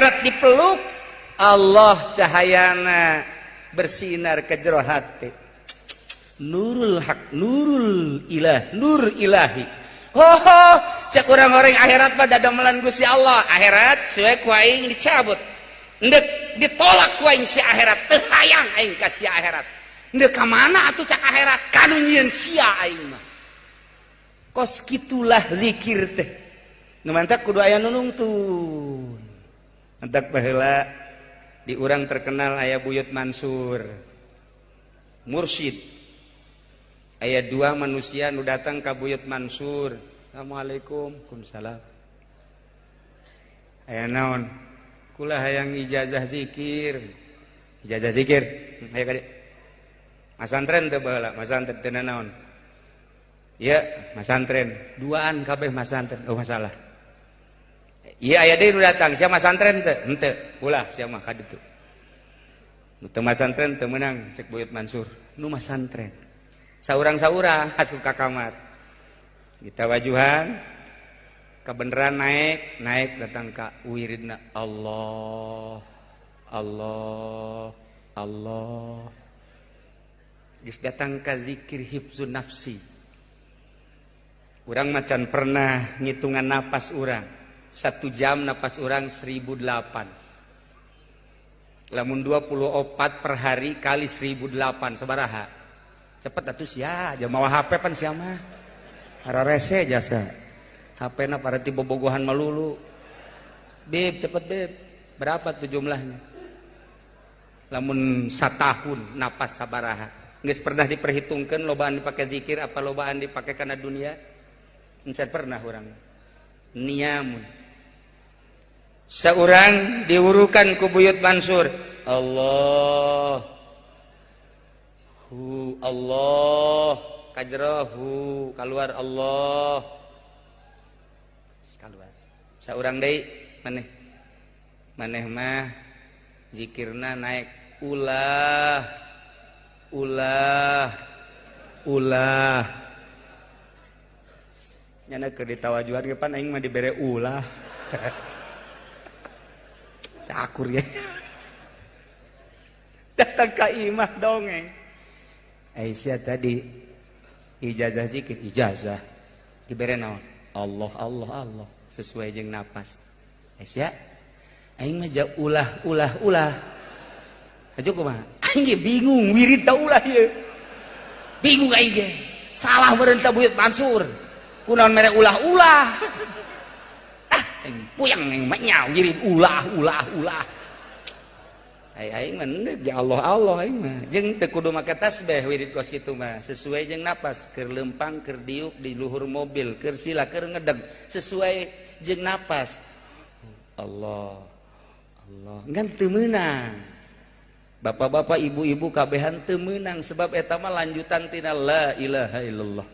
akhirat dipeluk, Allah cahayana bersinar ke jero hati. Nurul haq, nurul ilah, nur ilahi. Oh, cek orang-orang akhirat pada damelan Gusti Allah. Akhirat sesuai ku aing dicabut. Ndek ditolak ku aing si akhirat, teu hayang aing ka si akhirat. Ndek ka mana atuh cak akhirat? Kanu nyieun sia aing mah. Kos kitulah zikir teh. Nu mantak kudu aya nunungtun. Mantak baheula di urang terkenal aya Buyut Mansur. Mursyid. Aya dua manusia nu datang ka Buyut Mansur. Assalamualaikum. Waalaikumsalam. Aya naon? Kula hayang ijazah zikir. Ijazah zikir. Aya ka dieu. Masantren teu baheula, masantren teu naon. Ya, masantren. Duaan kabeh masantren. Oh, masalah. Iya aya deui nu datang, sia masantren teu? Henteu. Ulah sia mah ka ditu. Nu teu masantren teu meunang cek Buyut Mansur. Nu masantren. Saurang-saurang asup ka kamar. Kita wajuhan kebenaran naik datang ka wiridna Allah. Allah. Allah. Geus datang ka zikir hifzun nafsi. Urang macan pernah ngitungan napas urang. 1 jam napas urang 1008. Lamun 24 per hari kali 1008 sabaraha? Cepet atuh sia, aja mawa HP pan sia mah. Hararese jasa. HP-na parati bobogohan malulu. Beb, cepet beb. Berapa tuh jumlahnya? Lamun satahun napas sabaraha? Geus pernah diperhitungkeun lobaan dipake zikir apa lobaan dipake kana dunia? Encan pernah urang. Niamun. Seorang diurukan ku Buyut Mansur. Allah. Allah. Kajrohu. Keluar Allah. Keluar. Seorang deui maneh. Maneh mah zikirna naik ulah. Ulah. Ulah. Nyana keur ditawajuan ge pan aing mah dibere ulah. Cakur ya. Datang ka imah dongeng. Aisyah tadi ijazah zikir, ijazah dibere naon? Allah Allah Allah sesuai jeung napas. Aisyah aing mah ja ulah. Aja kumaha? Aing ge bingung wirid ta ulah ieu. Bingung aing ge. Salah meureun ta Buyut Mansur. Kunaon mere ulah-ulah. Puyang yang nya wirid ulah. Aing mah ya Allah aing mah. Jeung teu kudu make tasbih wirid kos kitu mah. Sesuai jeung napas, keur lempang, keur diuk di luhur mobil, keur sila, keur ngedeg, sesuai jeung napas. Allah. Ngan teu meunang. Bapak-bapak, ibu-ibu kabehan teu meunang sebab eta mah lanjutan tina la ilaha illallah.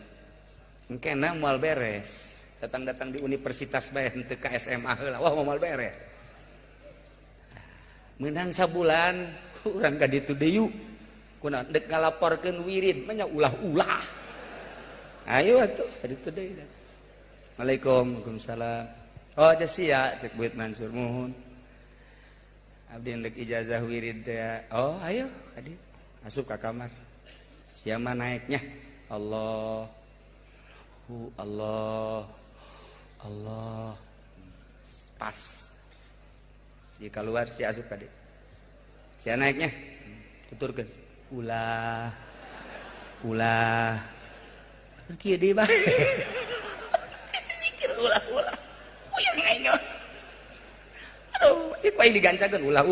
Engkena moal beres. Datang-datang di universitas bae henteu ka SMA heula. Wah moal beres. Meunang sabulan urang ka ditu deui yuk. Kunaon dek ngalaporkeun wirid mah nya ulah-ulah. Ayo atuh ka ditu deui. Waalaikumsalam. Oh sia cek Buyut Mansur muhun. Abdi endek ijazah wirid teh. Oh ayo adi masuk ka kamar. Sia mah naiknya Allah. Allah pas si keluar si asup tadi si naiknya tuturkeun ulah kieu deui bae zikir ulah puyeng aing aduh ieu aing digancakeun ulah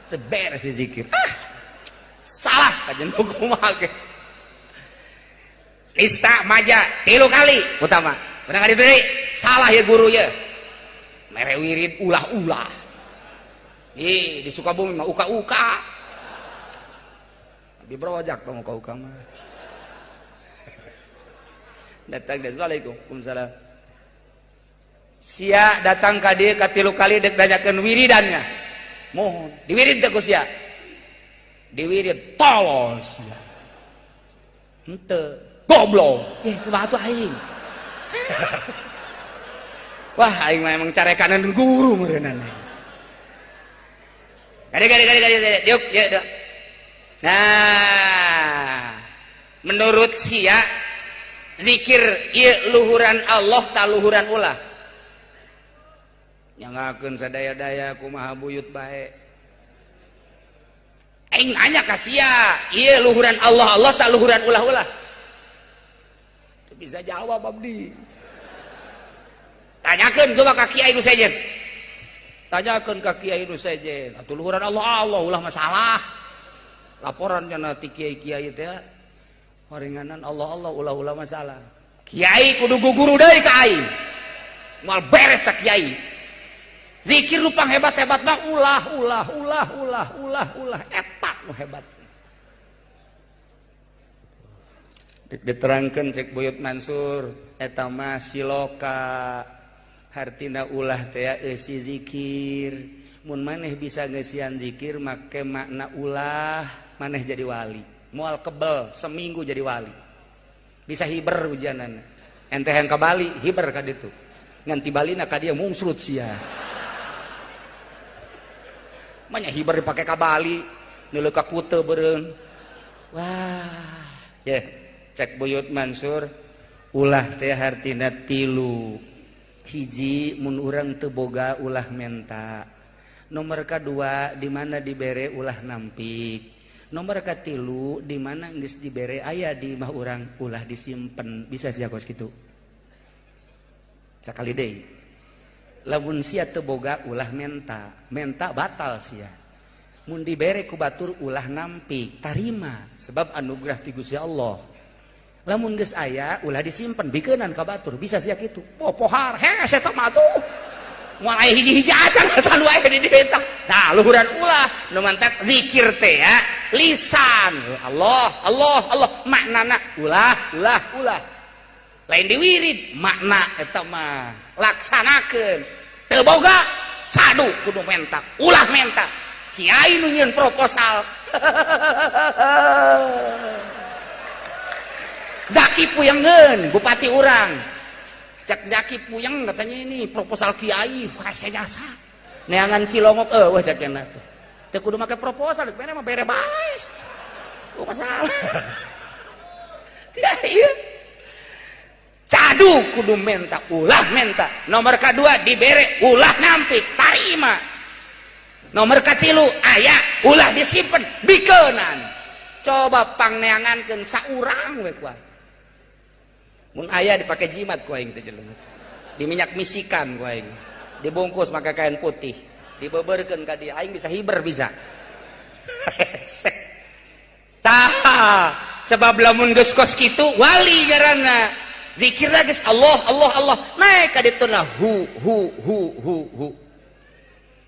teu beres si zikir salah kajen kumaha ge Ista maja 3 kali utama. Urang ka ditu deui. Salah ya guru ya. Mere wirid ulah. Di Sukabumi mah uka-uka. Di Brojak tong uka-uka mah. Datang deui. Waalaikumsalam. Sia datang ka dieu ka 3 kali dek danyakeun wiridannya. Mohon. Diwirid teh ku sia. Diwirid tolos. Henteu. Goblok. Kumaha atuh aing? Wah aing mah emang carekanan guru meureunana. Gade. Diuk. Nah, menurut sia zikir ieu luhuran Allah ta luhuran ulah. Nyangakeun sadaya-daya kumaha buyut bae. Aing nanya ka sia, ieu luhuran Allah ta luhuran ulah-ulah. Teu bisa jawab abdi. Tanyakeun coba ka kiai nu sejen. Tanyakeun ka kiai nu sejen. Atuh luhuran Allah ulah masalah. Laporan cenah ti kiai-kiai teh horenganan Allah ulah masalah. Kiai kudu guguru deui ka aing. Moal beres sa kiai. Zikir rupang hebat-hebat mah ulah eta nu hebat. Diterangkeun cek Buyut Mansur eta mah siloka hartina ulah teh eusi zikir. Mun maneh bisa ngeusian zikir make makna ulah maneh jadi wali. Moal kebel seminggu jadi wali. Bisa hiber hujanan. Ente yang ka Bali hiber ka ditu. Ngan ti Balina ka dieu mungsrut sia. Manya hiber dipake ka Bali, neuleuh ka Kute beureun. Wah, ya cek Buyut Mansur, ulah teh hartina 3. Hiji mun urang teu boga ulah menta. Nomor kedua di mana dibere ulah nampik. Nomor katilu di mana geus dibere aya di imah urang ulah disimpen. Bisa sia kos kitu. Sakali deui. Lamun sia teu boga ulah menta batal sia. Mun dibere ku batur ulah nampik, tarima sebab anugerah ti Gusti Allah. Lamun geus aya ulah disimpen bikeunnan ka batur, bisa sia kitu. Popohar hese eta mah tuh. Moal aya hiji-hiji acan asal wae di dieu tah. Nah, luhuran ulah nu mantet zikir teh ya, lisan. Allah maknana ulah. Lain diwirid makna eta mah laksanakeun. Teu boga cadu kudu menta, ulah menta. Kiai nu nyieun proposal. Zaki Puyenggeun, bupati urang. Cek Zaki Puyeng katanya ini proposal kiai, kasih jasa. Neangan Cilongok eueuh cenah teh. Teu kudu make proposal, bere mah bere bae. Masalah. Iya. Cadu kudu menta, ulah menta. Nomor kedua dibere ulah nampik, tarima. Nomor katilu aya ulah disimpen bikeunan. Coba pangneangankeun saurang we kuat. Mun aya dipake jimat ku aing teh jelemet. Diminyak misikan ku aing. Dibungkus make kain putih, dibeubeurkeun ka dieu aing bisa hiber bisa. Tah, sebab lamun geus kos kitu wali ngaranna. Zikirna geus Allah. Naik ka ditu na hu.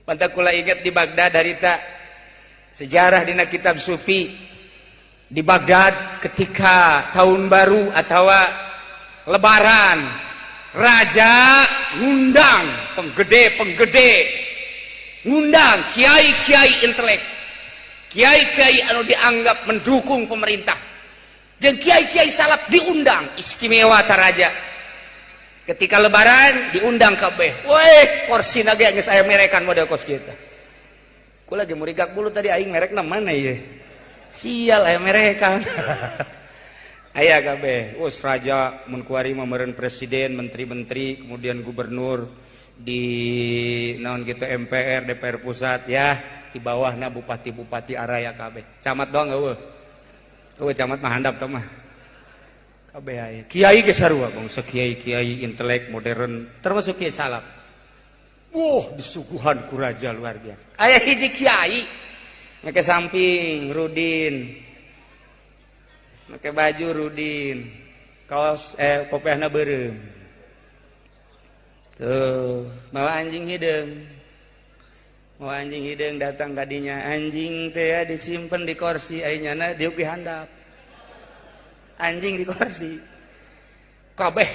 Pantak kula inget di Baghdad harita sejarah dina kitab sufi. Di Baghdad ketika tahun baru atau lebaran, raja ngundang penggede, ngundang kiai-kiai intelek, kiai-kiai anu dianggap mendukung pemerintah. Jeung kiai-kiai salaf diundang istimewa taraja. Ketika lebaran diundang kabeh. Weh, korsina ge geus aya merekan model kos kita. Kula ge murigak bulu tadi aing merekna mana ieu? Sial aya merekan. Aya kabeh. Us raja mun kuari mah meureun presiden, menteri-menteri, kemudian gubernur di naon kitu MPR, DPR pusat ya, di bawahna bupati-bupati araya kabeh. Camat doang eueuh. Eueuh camat mah handap teh mah. Kabeh aya. Kiai ge sarua bangsa kiai-kiai intelek modern termasuk kiai salaf. Disuguhan ku raja luar biasa. Aya hiji kiai make samping Rudin. Make baju Rudin. Kaos popehna beureum. Tuh, bawa anjing hideung. Mau anjing hideung datang kadinya, anjing teh disimpen di kursi ainyana diuk di handap. Anjing di kursi. Kabeh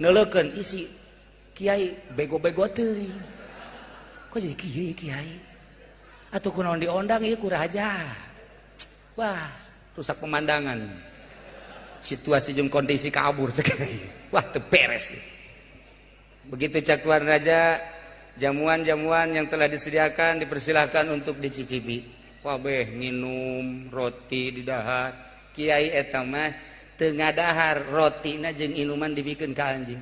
neuleukeun isi kiai bego-bego teuing. Kok jadi kiai? Atuh kunaon diondang ieu ku raja. Wah, rusak pemandangan. Situasi jeung kondisi kabur cek. Wah, teu beres. Begitu cak Tuan Raja, jamuan-jamuan yang telah disediakan dipersilahkan untuk dicicipi. Wabeh nginum roti di dahar. Kiai eta mah teu ngadahar rotina jeung inuman dibikeun ka anjing.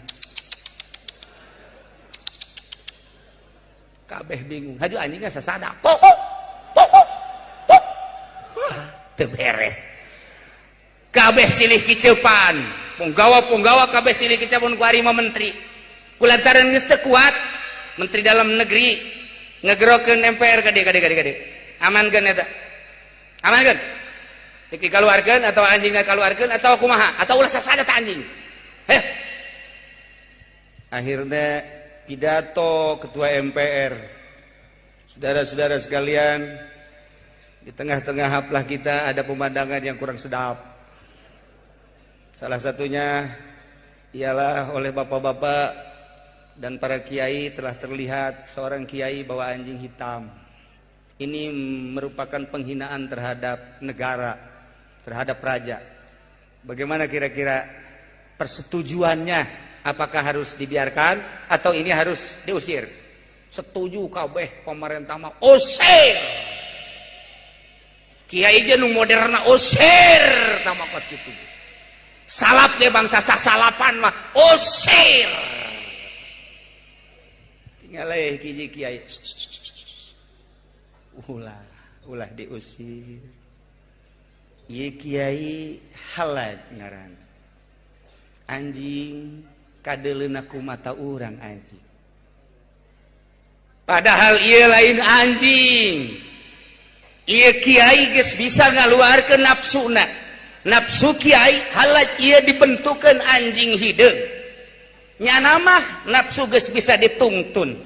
Kabeh bingung. Haju anjingna sasada. Pok. Teu beres. Kabeh silih kiceupan. Punggawa kabeh silih kiceupan ku ari mah menteri. Kulantaran geus teu kuat, Menteri Dalam Negeri ngegerokeun MPR gade. Amankeun eta. Amankeun. Dik dikaluarkeun atau anjingna kaluarkeun atau kumaha? Atau ulah sasada ta anjing. Heh. Akhirnya pidato Ketua MPR. Saudara-saudara sekalian, di tengah-tengah haflah kita ada pemandangan yang kurang sedap. Salah satunya ialah oleh bapak-bapak dan para kiai telah terlihat seorang kiai bawa anjing hitam. Ini merupakan penghinaan terhadap negara, terhadap raja. Bagaimana kira-kira persetujuannya? Apakah harus dibiarkan atau ini harus diusir? Setuju kabeh pemerintah mah usir. Kiai jeung nu moderna usir tama kos kitu. Salap ge bangsa sasalapan mah usir. Tinggal hiji kiai. Ulah diusir. Ieu kiai halaj ngaran. Anjing kadeleuna ku mata urang anjing. Padahal ieu lain anjing. Ieu kiai geus bisa ngaluarkeun nafsuna. Nafsu kiai halaj ieu dibentukeun anjing hideung. Nyana mah nafsu geus bisa ditungtun.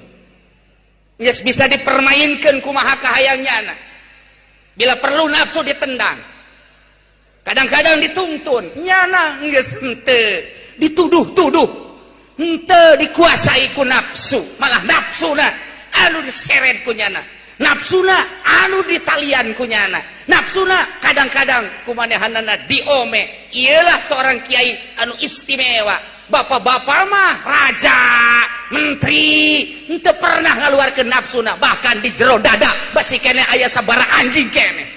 Geus bisa dipermainkeun kumaha kahayang nyana. Bila perlu nafsu ditendang. Kadang-kadang dituntun. Nyana geus henteu dituduh-tuduh. Henteu dikuasai ku nafsu, malah nafsuna anu diseret ku nyana. Nafsuna anu ditalian ku nyana. Nafsuna kadang-kadang kumanehanana diome. Iyalah seorang kiai anu istimewa. Bapak-bapak mah raja, menteri, henteu pernah ngaluarkeun nafsuna, bahkan di jero dada basi keneh aya sabaraha anjing keneh.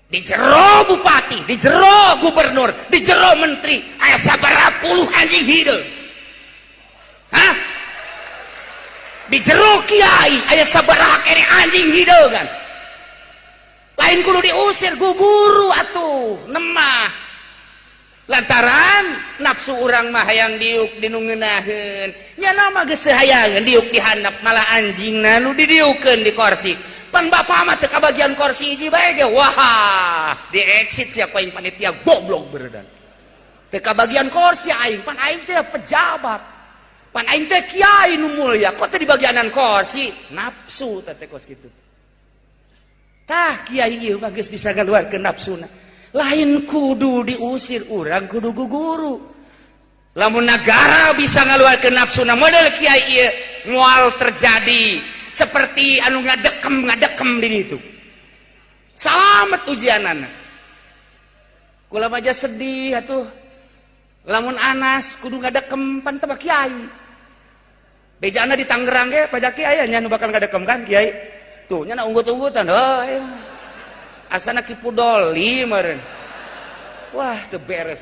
Di jero bupati, di jero gubernur, di jero menteri, aya sabaraha puluh anjing hideung. Hah? Di jero kiai aya sabaraha keneh anjing hideungan. Lain kudu diusir guguru atuh, nemah. Lantaran nafsu urang mah hayang diuk dinu ngeunaheun. Nya mah geus hayangeun diuk di handap, malah anjingna nu didiukeun di kursi. Pan bapak mah teu kabagian kursi hiji bae ge. Wah, di exit sia ku aing panitia goblok beredan. Teu kabagian kursi aing, pan aing teh pejabat. Pan aing teh kiai nu mulya, kok teh di bagianan kursi? Nafsu teh kos kitu. Tah kiai ieu mah geus bisa ngaluarkeun nafsuna. Lain kudu diusir, urang kudu guguru. Lamun negara bisa ngaluarkeun nafsuna, model kiai ieu moal terjadi seperti anu ngadekem di ditu. Salamet ujianana. Kula aja sedih atuh. Lamun Anas kudu ngadekem pan teh kiai. Bejana di Tangerang ge pajak kiai nya nu bakal ngadekem kan kiai. Tuh nya unggut-unggutan heuh. Asana kipudoli meureun. Wah, teu beres.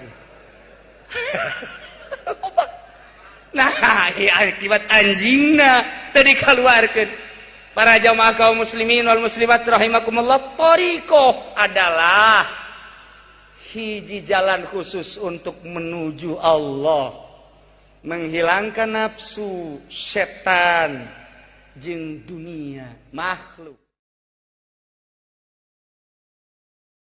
Nah, akibat anjingna tadi dikaluarkeun. Para jamaah kaum muslimin wal muslimat rahimakumullah, thariqah adalah hiji jalan khusus untuk menuju Allah, menghilangkan nafsu, setan, jeung dunia, makhluk.